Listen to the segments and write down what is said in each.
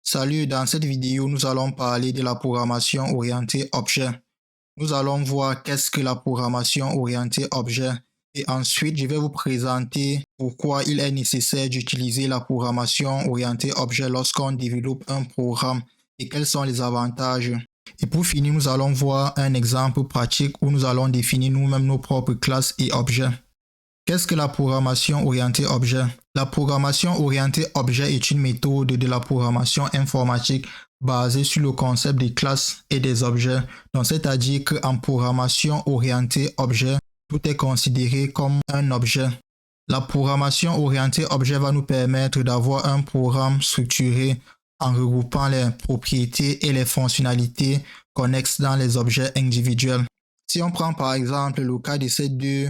Salut, dans cette vidéo, nous allons parler de la programmation orientée objet. Nous allons voir qu'est-ce que la programmation orientée objet et ensuite je vais vous présenter pourquoi il est nécessaire d'utiliser la programmation orientée objet lorsqu'on développe un programme et quels sont les avantages. Et pour finir, nous allons voir un exemple pratique où nous allons définir nous-mêmes nos propres classes et objets. Qu'est-ce que la programmation orientée objet? La programmation orientée objet est une méthode de la programmation informatique basée sur le concept des classes et des objets. Donc, c'est-à-dire qu'en programmation orientée objet, tout est considéré comme un objet. La programmation orientée objet va nous permettre d'avoir un programme structuré en regroupant les propriétés et les fonctionnalités connexes dans les objets individuels. Si on prend par exemple le cas de ces deux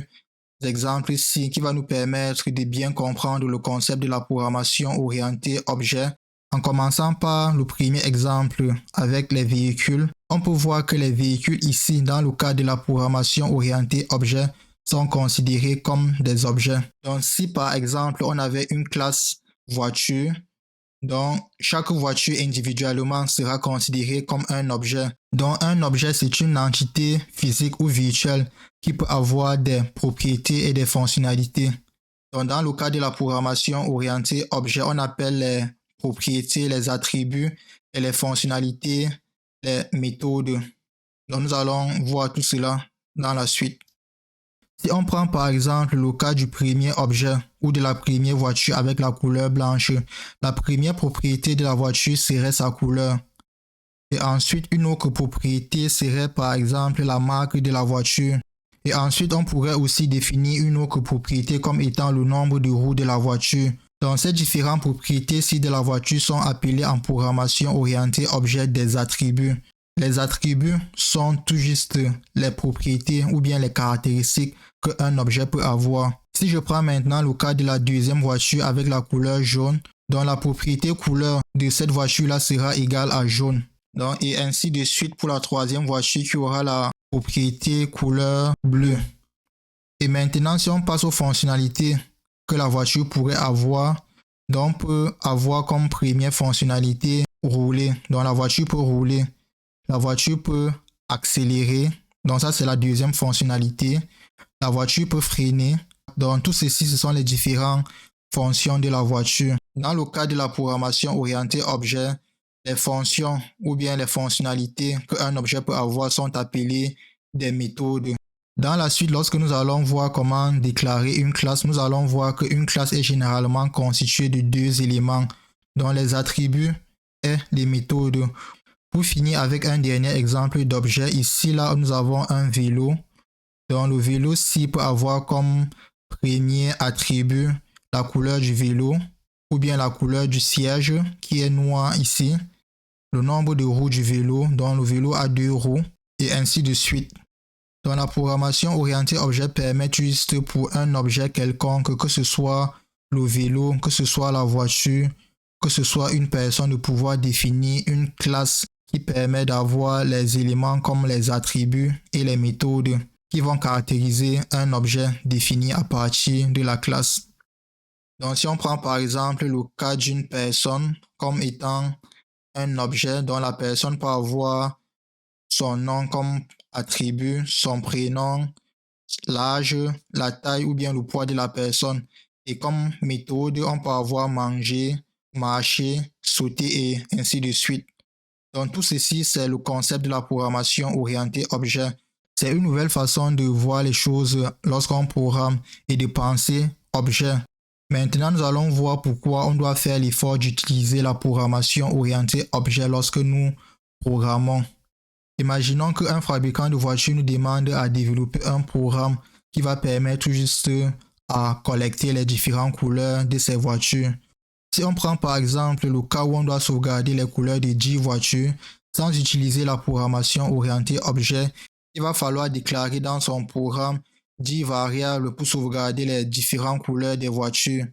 exemples ici qui va nous permettre de bien comprendre le concept de la programmation orientée objet. En commençant par le premier exemple avec les véhicules, on peut voir que les véhicules ici dans le cas de la programmation orientée objet sont considérés comme des objets. Donc si par exemple on avait une classe voiture, donc chaque voiture individuellement sera considérée comme un objet. Donc un objet c'est une entité physique ou virtuelle qui peut avoir des propriétés et des fonctionnalités. Donc dans le cas de la programmation orientée objet, on appelle les propriétés, les attributs et les fonctionnalités, les méthodes. Donc nous allons voir tout cela dans la suite. Si on prend par exemple le cas du premier objet ou de la première voiture avec la couleur blanche, la première propriété de la voiture serait sa couleur. Et ensuite, une autre propriété serait par exemple la marque de la voiture. Et ensuite, on pourrait aussi définir une autre propriété comme étant le nombre de roues de la voiture. Donc, ces différentes propriétés-ci de la voiture sont appelées en programmation orientée objet des attributs. Les attributs sont tout juste les propriétés ou bien les caractéristiques qu'un objet peut avoir. Si je prends maintenant le cas de la deuxième voiture avec la couleur jaune, donc la propriété couleur de cette voiture-là sera égale à jaune. Donc, et ainsi de suite pour la troisième voiture qui aura la propriété couleur bleue. Et maintenant, si on passe aux fonctionnalités que la voiture pourrait avoir, donc on peut avoir comme première fonctionnalité rouler. Donc la voiture peut rouler. La voiture peut accélérer, donc ça c'est la deuxième fonctionnalité. La voiture peut freiner, donc tout ceci ce sont les différentes fonctions de la voiture. Dans le cas de la programmation orientée objet, les fonctions ou bien les fonctionnalités qu'un objet peut avoir sont appelées des méthodes. Dans la suite, lorsque nous allons voir comment déclarer une classe, nous allons voir qu'une classe est généralement constituée de deux éléments, dont les attributs et les méthodes. Pour finir avec un dernier exemple d'objet, ici là nous avons un vélo. Donc le vélo-ci peut avoir comme premier attribut la couleur du vélo ou bien la couleur du siège qui est noir ici. Le nombre de roues du vélo, donc le vélo a 2 roues et ainsi de suite. Donc la programmation orientée objet permet juste pour un objet quelconque, que ce soit le vélo, que ce soit la voiture, que ce soit une personne, de pouvoir définir une classe qui permet d'avoir les éléments comme les attributs et les méthodes qui vont caractériser un objet défini à partir de la classe. Donc si on prend par exemple le cas d'une personne comme étant un objet dont la personne peut avoir son nom comme attribut, son prénom, l'âge, la taille ou bien le poids de la personne. Et comme méthode, on peut avoir manger, marcher, sauter et ainsi de suite. Donc tout ceci, c'est le concept de la programmation orientée objet. C'est une nouvelle façon de voir les choses lorsqu'on programme et de penser objet. Maintenant, nous allons voir pourquoi on doit faire l'effort d'utiliser la programmation orientée objet lorsque nous programmons. Imaginons qu'un fabricant de voitures nous demande à développer un programme qui va permettre juste à collecter les différentes couleurs de ces voitures. Si on prend par exemple le cas où on doit sauvegarder les couleurs de 10 voitures sans utiliser la programmation orientée objet, il va falloir déclarer dans son programme 10 variables pour sauvegarder les différentes couleurs des voitures.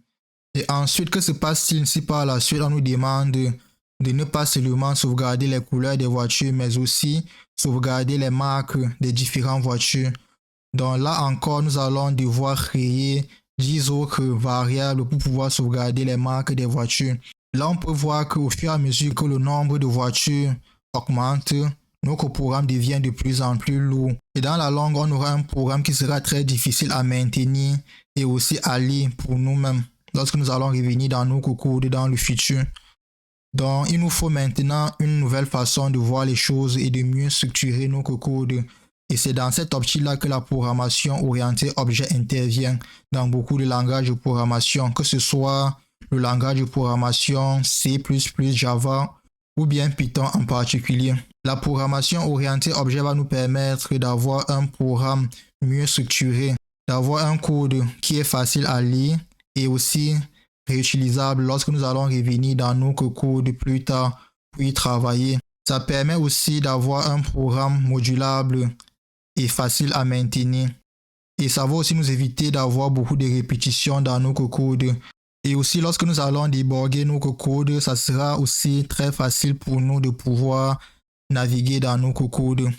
Et ensuite, que se passe-t-il si par la suite on nous demande de ne pas seulement sauvegarder les couleurs des voitures, mais aussi sauvegarder les marques des différentes voitures? Donc là encore, nous allons devoir créer 10 autres variables pour pouvoir sauvegarder les marques des voitures. Là, on peut voir qu'au fur et à mesure que le nombre de voitures augmente, notre programme devient de plus en plus lourd. Et dans la longue, on aura un programme qui sera très difficile à maintenir et aussi à lire pour nous-mêmes lorsque nous allons revenir dans nos codes dans le futur. Donc, il nous faut maintenant une nouvelle façon de voir les choses et de mieux structurer nos codes. Et c'est dans cette optique-là que la programmation orientée objet intervient dans beaucoup de langages de programmation, que ce soit le langage de programmation C++, Java ou bien Python en particulier. La programmation orientée objet va nous permettre d'avoir un programme mieux structuré, d'avoir un code qui est facile à lire et aussi réutilisable lorsque nous allons revenir dans nos codes plus tard pour y travailler. Ça permet aussi d'avoir un programme modulable et facile à maintenir. Et ça va aussi nous éviter d'avoir beaucoup de répétitions dans nos codes. Et aussi, lorsque nous allons déborder nos codes, ça sera aussi très facile pour nous de pouvoir naviguer dans nos codes.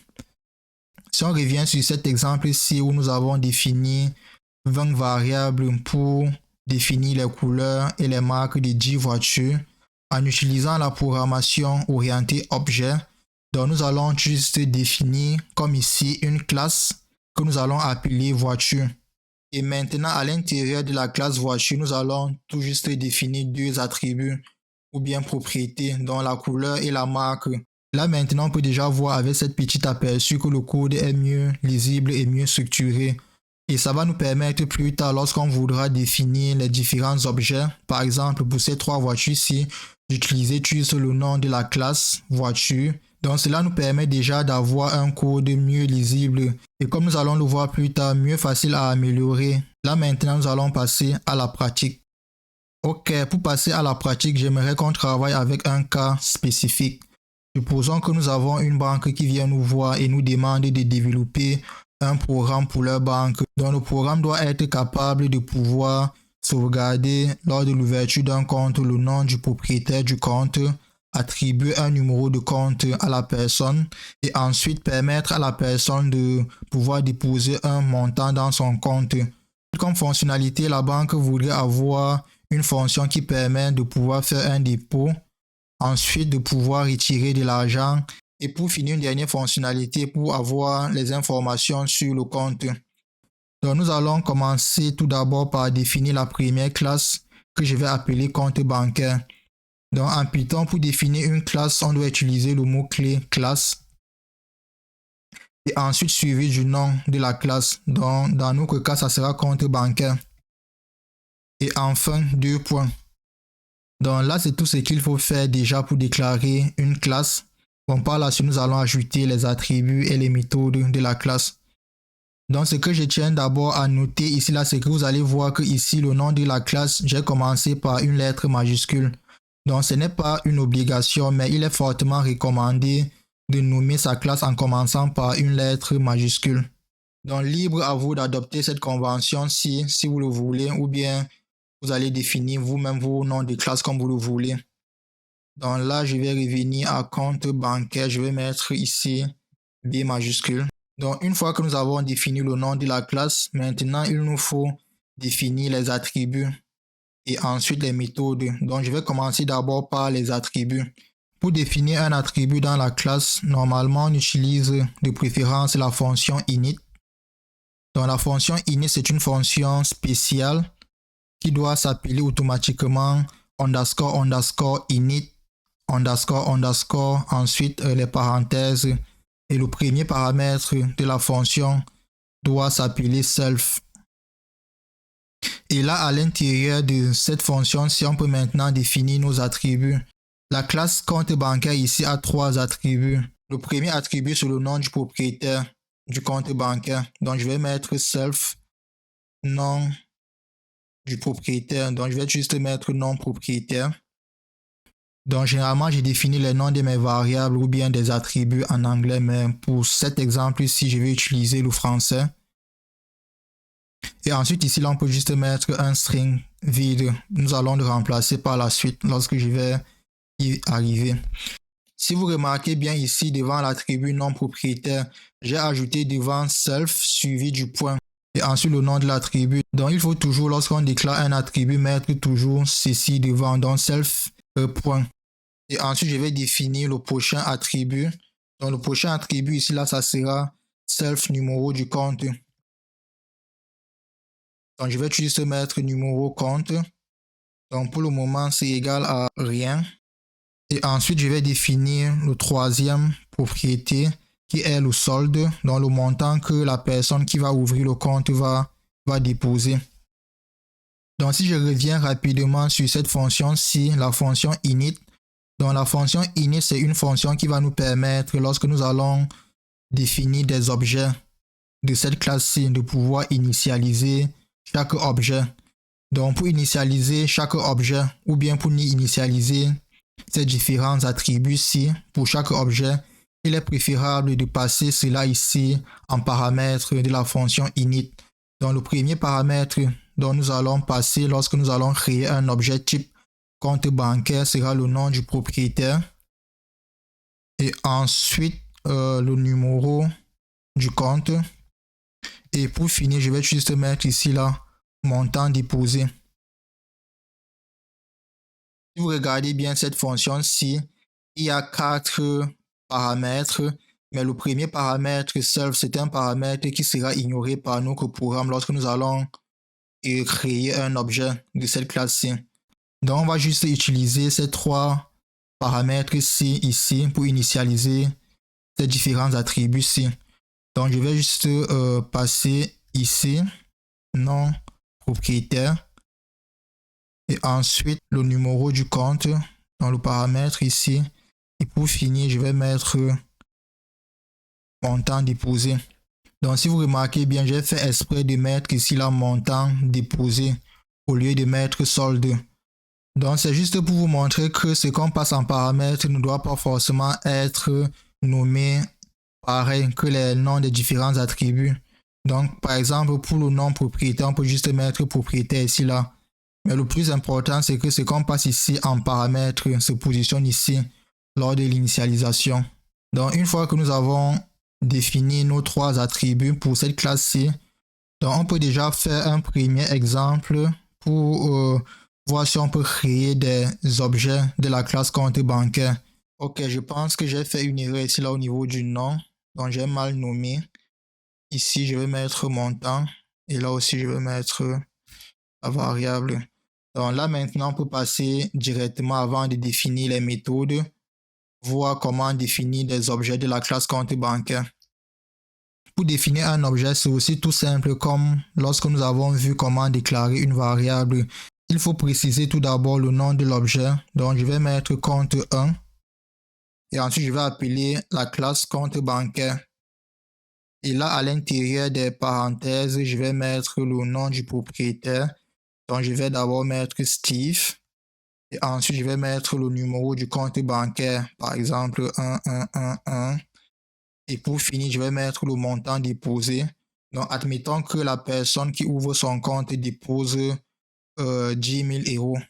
Si on revient sur cet exemple ici où nous avons défini 20 variables pour définir les couleurs et les marques de 10 voitures en utilisant la programmation orientée objet, donc nous allons juste définir comme ici une classe que nous allons appeler voiture. Et maintenant, à l'intérieur de la classe voiture, nous allons tout juste définir deux attributs ou bien propriétés, dont la couleur et la marque. Là maintenant, on peut déjà voir avec cette petite aperçu que le code est mieux lisible et mieux structuré. Et ça va nous permettre plus tard, lorsqu'on voudra définir les différents objets, par exemple pour ces trois voitures-ci, d'utiliser juste le nom de la classe voiture. Donc cela nous permet déjà d'avoir un code mieux lisible et comme nous allons le voir plus tard, mieux facile à améliorer. Là maintenant, nous allons passer à la pratique. Ok, pour passer à la pratique, j'aimerais qu'on travaille avec un cas spécifique. Supposons que nous avons une banque qui vient nous voir et nous demande de développer un programme pour leur banque. Donc le programme doit être capable de pouvoir sauvegarder lors de l'ouverture d'un compte le nom du propriétaire du compte, attribuer un numéro de compte à la personne et ensuite permettre à la personne de pouvoir déposer un montant dans son compte. Comme fonctionnalité, la banque voudrait avoir une fonction qui permet de pouvoir faire un dépôt, ensuite de pouvoir retirer de l'argent et pour finir une dernière fonctionnalité pour avoir les informations sur le compte. Donc nous allons commencer tout d'abord par définir la première classe que je vais appeler compte bancaire. Donc en Python, pour définir une classe, on doit utiliser le mot-clé classe et ensuite suivi du nom de la classe. Donc dans notre cas, ça sera compte bancaire. Et enfin, deux points. Donc là, c'est tout ce qu'il faut faire déjà pour déclarer une classe. Bon, par la suite, nous allons ajouter les attributs et les méthodes de la classe. Donc, ce que je tiens d'abord à noter ici, là, c'est que vous allez voir que ici, le nom de la classe, j'ai commencé par une lettre majuscule. Donc, ce n'est pas une obligation, mais il est fortement recommandé de nommer sa classe en commençant par une lettre majuscule. Donc, libre à vous d'adopter cette convention si vous le voulez, ou bien vous allez définir vous-même vos noms de classe comme vous le voulez. Donc là, je vais revenir à compte bancaire. Je vais mettre ici B majuscule. Donc, une fois que nous avons défini le nom de la classe, maintenant, il nous faut définir les attributs et ensuite les méthodes. Donc, je vais commencer d'abord par les attributs. Pour définir un attribut dans la classe, normalement, on utilise de préférence la fonction init. Donc, la fonction init, c'est une fonction spéciale qui doit s'appeler automatiquement underscore init underscore ensuite les parenthèses et le premier paramètre de la fonction doit s'appeler self. Et là, à l'intérieur de cette fonction, si on peut maintenant définir nos attributs. La classe compte bancaire ici a trois attributs. Le premier attribut, c'est le nom du propriétaire du compte bancaire. Donc, je vais mettre self, nom du propriétaire. Donc, je vais juste mettre nom propriétaire. Donc, généralement, j'ai défini les noms de mes variables ou bien des attributs en anglais, mais pour cet exemple ici, je vais utiliser le français. Et ensuite, ici, là, on peut juste mettre un string vide. Nous allons le remplacer par la suite lorsque je vais y arriver. Si vous remarquez bien ici, devant l'attribut non propriétaire, j'ai ajouté devant self suivi du point. Et ensuite le nom de l'attribut. Donc il faut toujours, lorsqu'on déclare un attribut, mettre toujours ceci devant. Donc self point. Et ensuite, je vais définir le prochain attribut. Donc, le prochain attribut ici, là, ça sera self numéro du compte. Donc, je vais juste mettre numéro compte. Donc, pour le moment, c'est égal à rien. Et ensuite, je vais définir le troisième propriété qui est le solde, donc le montant que la personne qui va ouvrir le compte va déposer. Donc, si je reviens rapidement sur cette fonction-ci, la fonction init, donc la fonction init, c'est une fonction qui va nous permettre, lorsque nous allons définir des objets de cette classe-ci, de pouvoir initialiser chaque objet. Donc, pour initialiser chaque objet, ou bien pour initialiser ces différents attributs-ci pour chaque objet, il est préférable de passer cela ici en paramètre de la fonction init. Donc, le premier paramètre dont nous allons passer lorsque nous allons créer un objet type compte bancaire sera le nom du propriétaire. Et ensuite, le numéro du compte. Et pour finir, je vais juste mettre ici là montant déposé. Si vous regardez bien cette fonction-ci, il y a 4 paramètres, mais le premier paramètre self, c'est un paramètre qui sera ignoré par notre programme lorsque nous allons créer un objet de cette classe-ci. Donc, on va juste utiliser ces 3 paramètres-ci ici pour initialiser ces différents attributs-ci. Donc, je vais juste passer ici, nom propriétaire. Et ensuite, le numéro du compte dans le paramètre ici. Et pour finir, je vais mettre montant déposé. Donc, si vous remarquez bien, j'ai fait exprès de mettre ici la montant déposé au lieu de mettre solde. Donc, c'est juste pour vous montrer que ce qu'on passe en paramètre ne doit pas forcément être nommé pareil que les noms des différents attributs. Donc, par exemple, pour le nom propriétaire, on peut juste mettre propriétaire ici, là. Mais le plus important, c'est que ce qu'on passe ici en paramètre se positionne ici lors de l'initialisation. Donc, une fois que nous avons défini nos 3 attributs pour cette classe-ci, donc on peut déjà faire un premier exemple pour voir si on peut créer des objets de la classe compte bancaire. Ok, je pense que j'ai fait une erreur ici là au niveau du nom. Donc, j'ai mal nommé. Ici, je vais mettre montant. Et là aussi, je vais mettre la variable. Donc là, maintenant, on peut passer directement avant de définir les méthodes, voir comment définir des objets de la classe compte bancaire. Pour définir un objet, c'est aussi tout simple comme lorsque nous avons vu comment déclarer une variable. Il faut préciser tout d'abord le nom de l'objet. Donc, je vais mettre compte 1. Et ensuite, je vais appeler la classe compte bancaire. Et là, à l'intérieur des parenthèses, je vais mettre le nom du propriétaire. Donc, je vais d'abord mettre Steve. Et ensuite, je vais mettre le numéro du compte bancaire. Par exemple, 1111. Et pour finir, je vais mettre le montant déposé. Donc, admettons que la personne qui ouvre son compte dépose 10 000 €.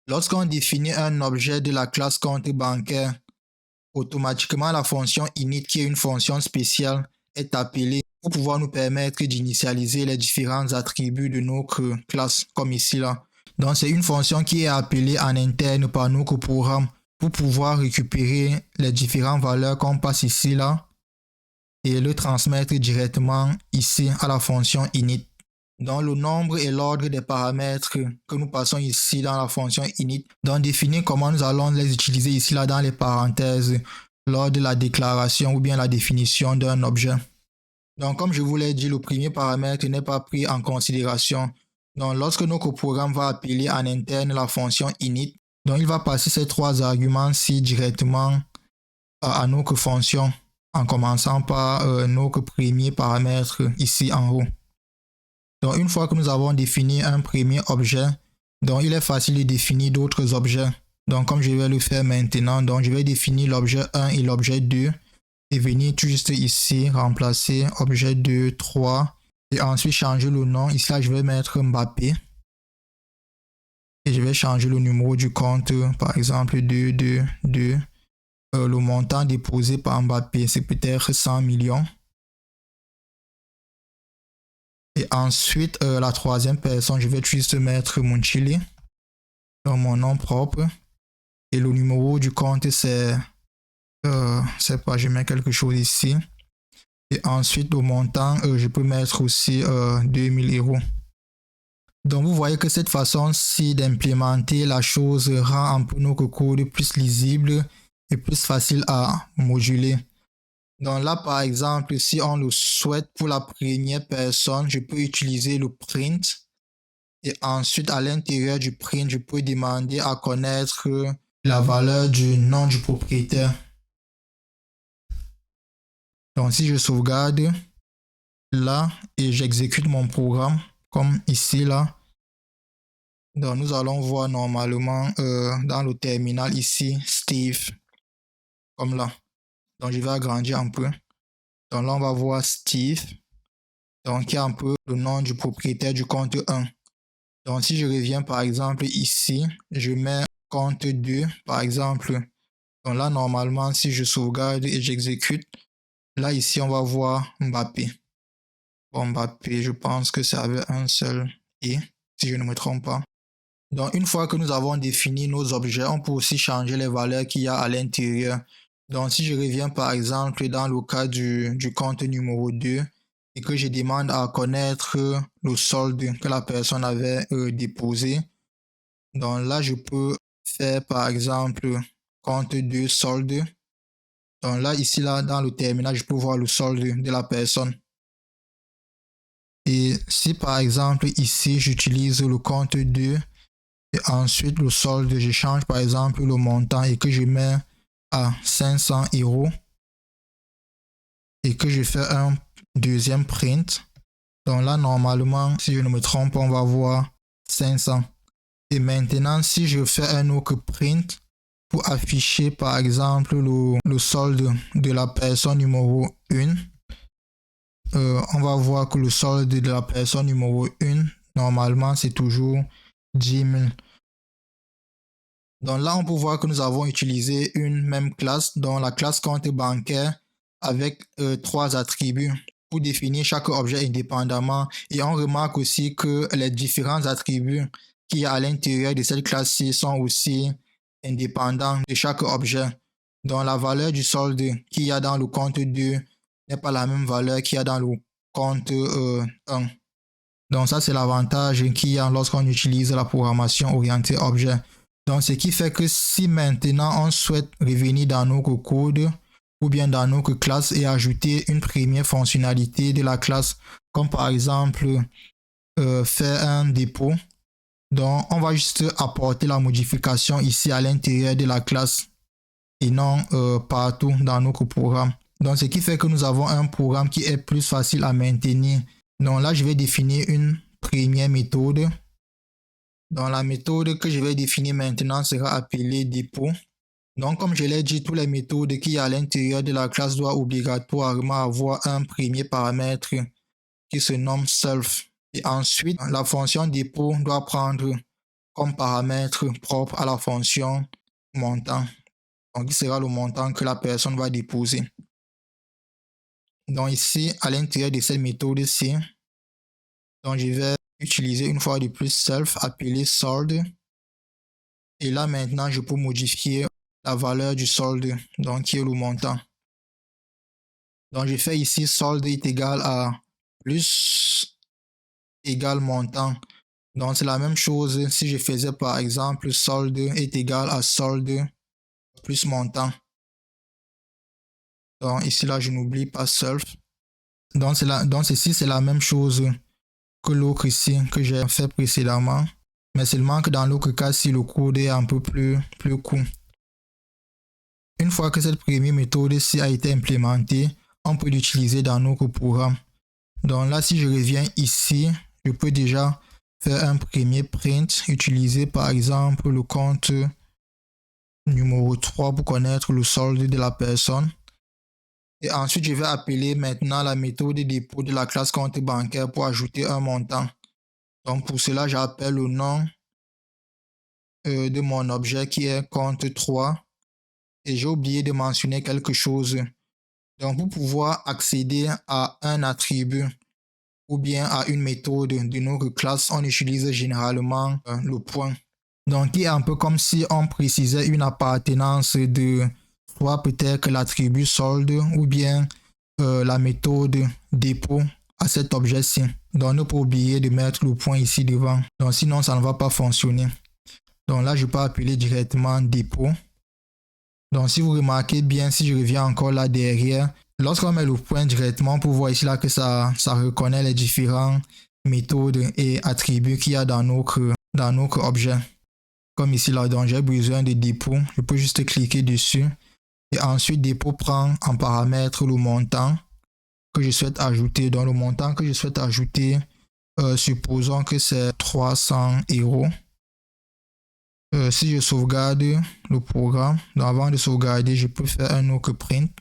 Lorsqu'on définit un objet de la classe compte bancaire, automatiquement la fonction init, qui est une fonction spéciale, est appelée pour pouvoir nous permettre d'initialiser les différents attributs de notre classe, comme ici là. Donc, c'est une fonction qui est appelée en interne par notre programme pour pouvoir récupérer les différentes valeurs qu'on passe ici là et le transmettre directement ici à la fonction init. Donc, le nombre et l'ordre des paramètres que nous passons ici dans la fonction init, donc définir comment nous allons les utiliser ici là dans les parenthèses lors de la déclaration ou bien la définition d'un objet. Donc, comme je vous l'ai dit, le premier paramètre n'est pas pris en considération. Donc, lorsque notre programme va appeler en interne la fonction init, donc il va passer ces 3 arguments-ci directement à notre fonction en commençant par notre premier paramètre ici en haut. Donc, une fois que nous avons défini un premier objet, donc il est facile de définir d'autres objets. Donc, comme je vais le faire maintenant, donc je vais définir l'objet 1 et l'objet 2 et venir juste ici remplacer objet 2, 3 et ensuite changer le nom. Ici, là, je vais mettre Mbappé et je vais changer le numéro du compte, par exemple 222. Le montant déposé par Mbappé, c'est peut-être 100 millions. Et ensuite, la troisième personne, je vais juste mettre Monchili. dans mon nom propre. Et le numéro du compte, c'est pas, je mets quelque chose ici. Et ensuite, le montant, je peux mettre aussi 2000 euros. Donc, vous voyez que cette façon-ci d'implémenter la chose rend un peu notre code plus lisible et plus facile à moduler. Donc là, par exemple, si on le souhaite pour la première personne, je peux utiliser le print. Et ensuite, à l'intérieur du print, je peux demander à connaître la valeur du nom du propriétaire. Donc, si je sauvegarde là et j'exécute mon programme, comme ici, là, donc nous allons voir normalement dans le terminal ici, Steve, comme là. Donc, je vais agrandir un peu. Donc là, on va voir Steve. Donc, il y a un peu le nom du propriétaire du compte 1. Donc, si je reviens par exemple ici, je mets compte 2 par exemple. Donc là, normalement, si je sauvegarde et j'exécute, là, ici, on va voir Mbappé. Bon, Mbappé, je pense que ça avait un seul « et », si je ne me trompe pas. Donc, une fois que nous avons défini nos objets, on peut aussi changer les valeurs qu'il y a à l'intérieur. Donc, si je reviens par exemple dans le cas du compte numéro 2 et que je demande à connaître le solde que la personne avait déposé, donc là, je peux faire par exemple compte 2 solde. Donc là, ici, là, dans le terminal, je peux voir le solde de la personne. Et si par exemple ici, j'utilise le compte 2 et ensuite le solde, je change par exemple le montant et que je mets à 500 euros et que je fais un deuxième print. Donc là, normalement, si je ne me trompe, on va voir 500. Et maintenant, si je fais un autre print pour afficher par exemple le solde de la personne numéro 1, on va voir que le solde de la personne numéro 1, normalement, c'est toujours 10 000. Donc là, on peut voir que nous avons utilisé une même classe, dont la classe compte bancaire, avec 3 attributs pour définir chaque objet indépendamment. Et on remarque aussi que les différents attributs qu'il y a à l'intérieur de cette classe-ci sont aussi indépendants de chaque objet. Donc la valeur du solde qu'il y a dans le compte 2 n'est pas la même valeur qu'il y a dans le compte 1. Donc ça, c'est l'avantage qu'il y a lorsqu'on utilise la programmation orientée objet. Donc ce qui fait que si maintenant on souhaite revenir dans notre code ou bien dans notre classe et ajouter une première fonctionnalité de la classe, comme par exemple faire un dépôt, donc on va juste apporter la modification ici à l'intérieur de la classe et non partout dans notre programme. Donc ce qui fait que nous avons un programme qui est plus facile à maintenir. Donc là, je vais définir une première méthode. Donc la méthode que je vais définir maintenant sera appelée dépôt. Donc comme je l'ai dit, toutes les méthodes qui à l'intérieur de la classe doivent obligatoirement avoir un premier paramètre qui se nomme self. Et ensuite, la fonction dépôt doit prendre comme paramètre propre à la fonction montant. Donc qui sera le montant que la personne va déposer. Donc ici, à l'intérieur de cette méthode-ci, donc je vais utiliser une fois de plus self appelé solde. Et là maintenant, je peux modifier la valeur du solde, donc qui est le montant. Donc je fais ici solde est égal à plus égal montant. Donc c'est la même chose si je faisais par exemple solde est égal à solde plus montant. Donc ici là, je n'oublie pas self. Donc ceci c'est la même chose que l'autre ici que j'ai fait précédemment, mais seulement que dans l'autre cas, si le code est un peu plus court. Une fois que cette première méthode-ci a été implémentée, on peut l'utiliser dans notre programme. Donc là, si je reviens ici, je peux déjà faire un premier print, utiliser par exemple le compte numéro 3 pour connaître le solde de la personne. Et ensuite, je vais appeler maintenant la méthode dépôt de la classe compte bancaire pour ajouter un montant. Donc pour cela, j'appelle le nom de mon objet qui est compte 3. Et j'ai oublié de mentionner quelque chose. Donc pour pouvoir accéder à un attribut ou bien à une méthode de notre classe, on utilise généralement le point. Donc, il est un peu comme si on précisait une appartenance de soit peut-être l'attribut solde ou bien la méthode dépôt à cet objet-ci. Donc, ne pas oublier de mettre le point ici devant. Donc, sinon, ça ne va pas fonctionner. Donc là, je peux appeler directement dépôt. Donc, si vous remarquez bien, si je reviens encore là derrière, lorsqu'on met le point directement, on peut voir ici là que ça reconnaît les différentes méthodes et attributs qu'il y a dans notre objet. Comme ici là, donc j'ai besoin de dépôt. Je peux juste cliquer dessus. Et ensuite, dépôt prend en paramètre le montant que je souhaite ajouter. Donc, le montant que je souhaite ajouter, supposons que c'est 300 €. Si je sauvegarde le programme, donc avant de sauvegarder, je peux faire un autre print.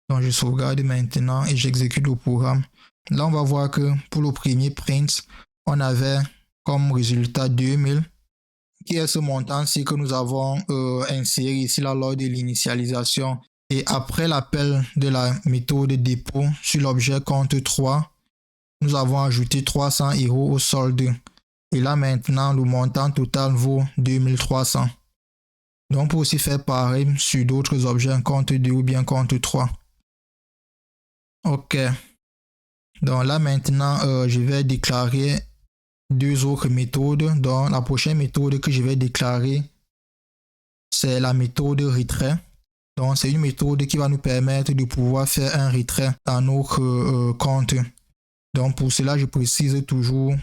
Donc, je sauvegarde maintenant et j'exécute le programme. Là, on va voir que pour le premier print, on avait comme résultat 2000, qui est ce montant-ci que nous avons inséré ici là, lors de l'initialisation. Et après l'appel de la méthode dépôt sur l'objet compte 3, nous avons ajouté 300 € au solde. Et là maintenant, le montant total vaut 2300. Donc, on peut aussi faire pareil sur d'autres objets, compte 2 ou bien compte 3. Ok. Donc là maintenant, je vais déclarer deux autres méthodes. Donc, la prochaine méthode que je vais déclarer, c'est la méthode retrait. Donc, c'est une méthode qui va nous permettre de pouvoir faire un retrait dans notre compte. Donc, pour cela, je précise toujours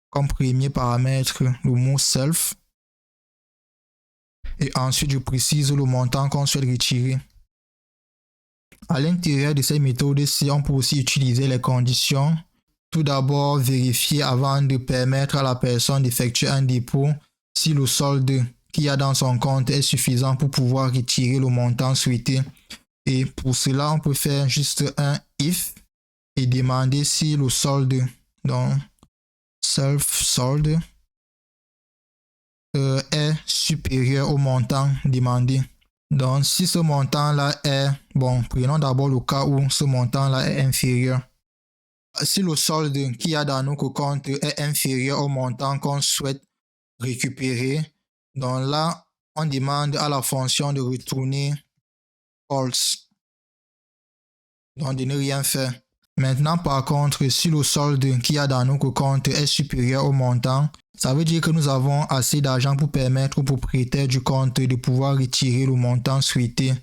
comme premier paramètre le mot self. Et ensuite, je précise le montant qu'on souhaite retirer. À l'intérieur de cette méthode-ci, on peut aussi utiliser les conditions. Tout d'abord, vérifier avant de permettre à la personne d'effectuer un dépôt si le solde qu'il y a dans son compte est suffisant pour pouvoir retirer le montant souhaité. Et pour cela, on peut faire juste un if et demander si le solde, donc self solde, est supérieur au montant demandé. Donc, si ce montant-là est, prenons d'abord le cas où ce montant-là est inférieur. Si le solde qu'il y a dans notre compte est inférieur au montant qu'on souhaite récupérer, donc là, on demande à la fonction de retourner false. Donc, de ne rien faire. Maintenant, par contre, si le solde qu'il y a dans notre compte est supérieur au montant, ça veut dire que nous avons assez d'argent pour permettre au propriétaire du compte de pouvoir retirer le montant souhaité.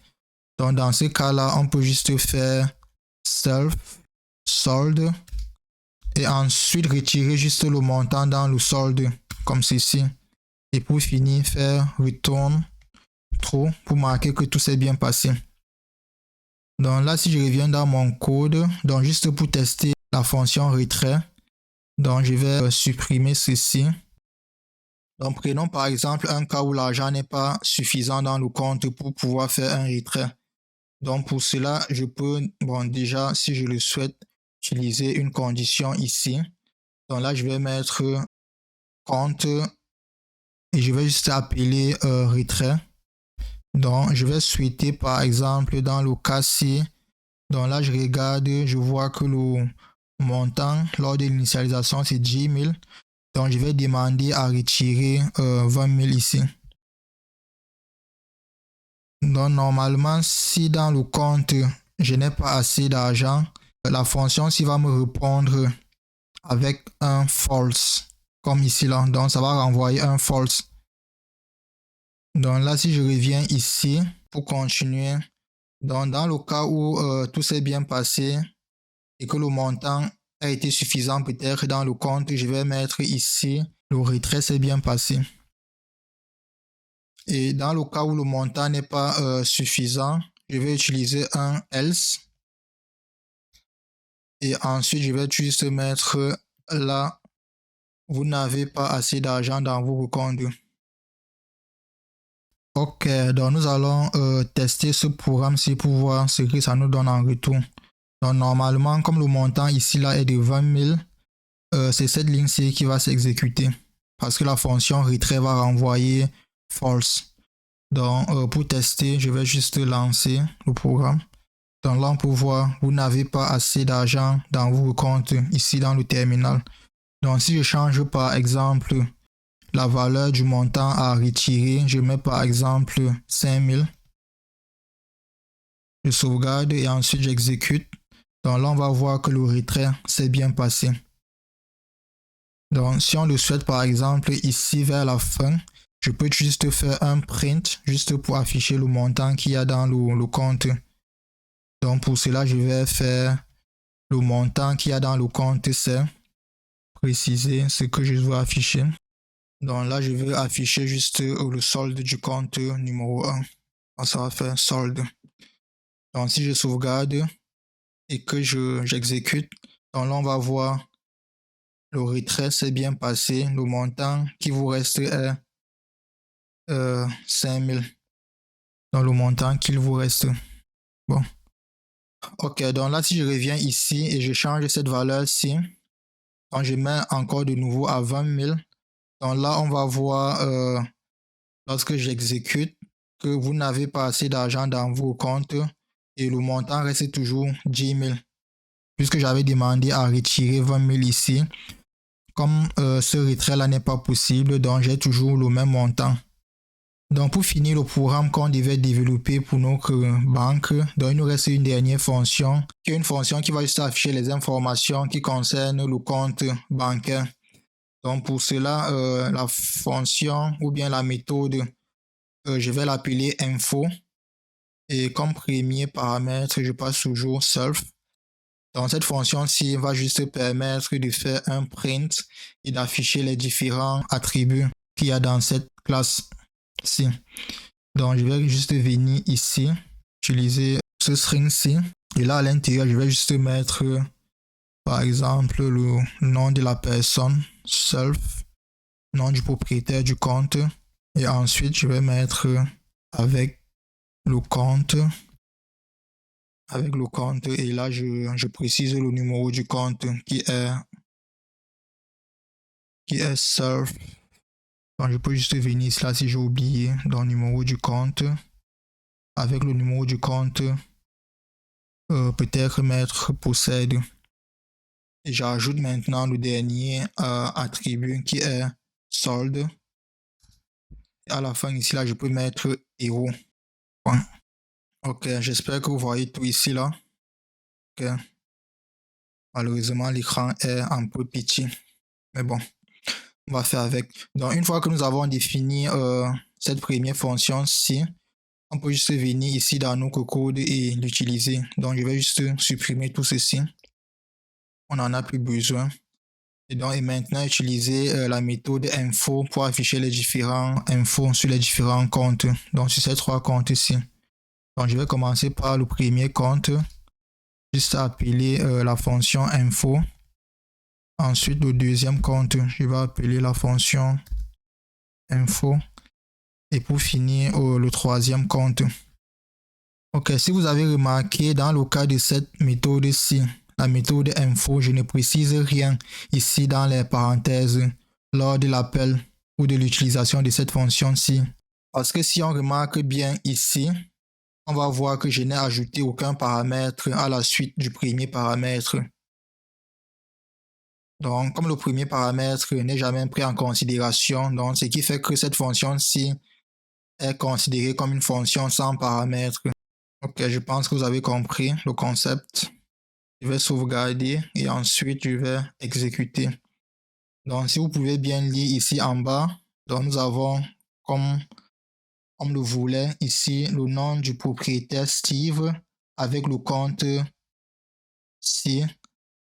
Donc, dans ce cas-là, on peut juste faire self solde et ensuite retirer juste le montant dans le solde, comme ceci. Et pour finir, faire return true pour marquer que tout s'est bien passé. Donc là, si je reviens dans mon code, donc juste pour tester la fonction retrait, donc je vais supprimer ceci. Donc prenons par exemple un cas où l'argent n'est pas suffisant dans le compte pour pouvoir faire un retrait. Donc pour cela, je peux, déjà si je le souhaite, utiliser une condition ici. Donc là, je vais mettre compte et je vais juste appeler retrait. Donc, je vais souhaiter par exemple dans le cas-ci, donc là je regarde, je vois que le montant lors de l'initialisation c'est 10 000. Donc, je vais demander à retirer 20 000 ici. Donc, normalement, si dans le compte, je n'ai pas assez d'argent, la fonction ici va me répondre avec un false, comme ici là. Donc, ça va renvoyer un false. Donc là, si je reviens ici pour continuer, donc dans le cas où tout s'est bien passé et que le montant a été suffisant peut-être dans le compte, je vais mettre ici le retrait s'est bien passé. Et dans le cas où le montant n'est pas suffisant, je vais utiliser un else. Et ensuite, je vais juste mettre là, vous n'avez pas assez d'argent dans vos comptes. Ok, donc nous allons tester ce programme-ci pour voir ce que ça nous donne en retour. Donc normalement, comme le montant ici là est de 20 000, c'est cette ligne-ci qui va s'exécuter parce que la fonction retrait va renvoyer false. Donc pour tester, je vais juste lancer le programme. Donc là, on peut voir, vous n'avez pas assez d'argent dans vos comptes ici dans le terminal. Donc si je change par exemple la valeur du montant à retirer. Je mets par exemple 5000. Je sauvegarde et ensuite j'exécute. Donc là, on va voir que le retrait s'est bien passé. Donc si on le souhaite par exemple ici vers la fin, je peux juste faire un print juste pour afficher le montant qu'il y a dans le compte. Donc pour cela, je vais faire le montant qu'il y a dans le compte, c'est préciser ce que je veux afficher. Donc là, je veux afficher juste le solde du compte numéro 1. Donc ça va faire solde. Donc si je sauvegarde et que j'exécute, donc là on va voir le retrait s'est bien passé. Le montant qui vous reste est 5000. Donc le montant qu'il vous reste. Bon. Ok, donc là si je reviens ici et je change cette valeur-ci, donc je mets encore de nouveau à 20 000. Donc là on va voir lorsque j'exécute que vous n'avez pas assez d'argent dans vos comptes et le montant reste toujours 10 000. Puisque j'avais demandé à retirer 20 000 ici, comme ce retrait-là n'est pas possible, donc j'ai toujours le même montant. Donc pour finir le programme qu'on devait développer pour notre banque, donc il nous reste une dernière fonction, qui est une fonction qui va juste afficher les informations qui concernent le compte bancaire. Donc pour cela, la fonction ou bien la méthode, je vais l'appeler info. Et comme premier paramètre, je passe toujours self. Donc cette fonction-ci va juste permettre de faire un print et d'afficher les différents attributs qu'il y a dans cette classe-ci. Donc je vais juste venir ici, utiliser ce string-ci. Et là à l'intérieur, je vais juste mettre par exemple le nom de la personne, self, nom du propriétaire du compte. Et ensuite, je vais mettre avec le compte. Et là je précise le numéro du compte qui est self. Donc je peux juste venir ici là si j'ai oublié dans le numéro du compte. Avec le numéro du compte, peut-être mettre possède. Et j'ajoute maintenant le dernier attribut qui est solde. Et à la fin ici là je peux mettre héros. Point. Ok, j'espère que vous voyez tout ici là. Ok. Malheureusement, l'écran est un peu petit. Mais bon, on va faire avec. Donc, une fois que nous avons défini cette première fonction-ci, on peut juste venir ici dans notre code et l'utiliser. Donc, je vais juste supprimer tout ceci. On n'en a plus besoin. Et donc, et maintenant, utiliser la méthode info pour afficher les différents infos sur les différents comptes. Donc, sur ces trois comptes-ci. Donc, je vais commencer par le premier compte. Juste appeler la fonction info. Ensuite, le deuxième compte, je vais appeler la fonction info. Et pour finir, le troisième compte. Ok, si vous avez remarqué, dans le cas de cette méthode-ci, la méthode info, je ne précise rien ici dans les parenthèses lors de l'appel ou de l'utilisation de cette fonction-ci. Parce que si on remarque bien ici, on va voir que je n'ai ajouté aucun paramètre à la suite du premier paramètre. Donc, comme le premier paramètre n'est jamais pris en considération, donc ce qui fait que cette fonction-ci est considérée comme une fonction sans paramètre. Ok, je pense que vous avez compris le concept. Je vais sauvegarder et ensuite je vais exécuter. Donc, si vous pouvez bien lire ici en bas, donc nous avons comme on le voulait ici le nom du propriétaire Steve avec le compte C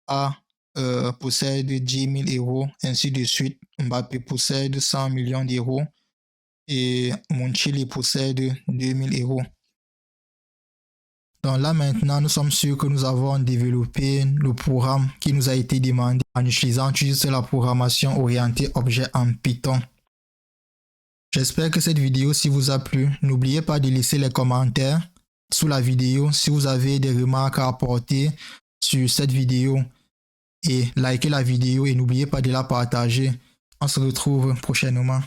A possède 10 000 euros, ainsi de suite. Mbappé possède 100 millions d'euros et Monchili possède 2000 euros. Donc là maintenant, nous sommes sûrs que nous avons développé le programme qui nous a été demandé en utilisant juste la programmation orientée objet en Python. J'espère que cette vidéo vous a plu. N'oubliez pas de laisser les commentaires sous la vidéo si vous avez des remarques à apporter sur cette vidéo et likez la vidéo et n'oubliez pas de la partager. On se retrouve prochainement.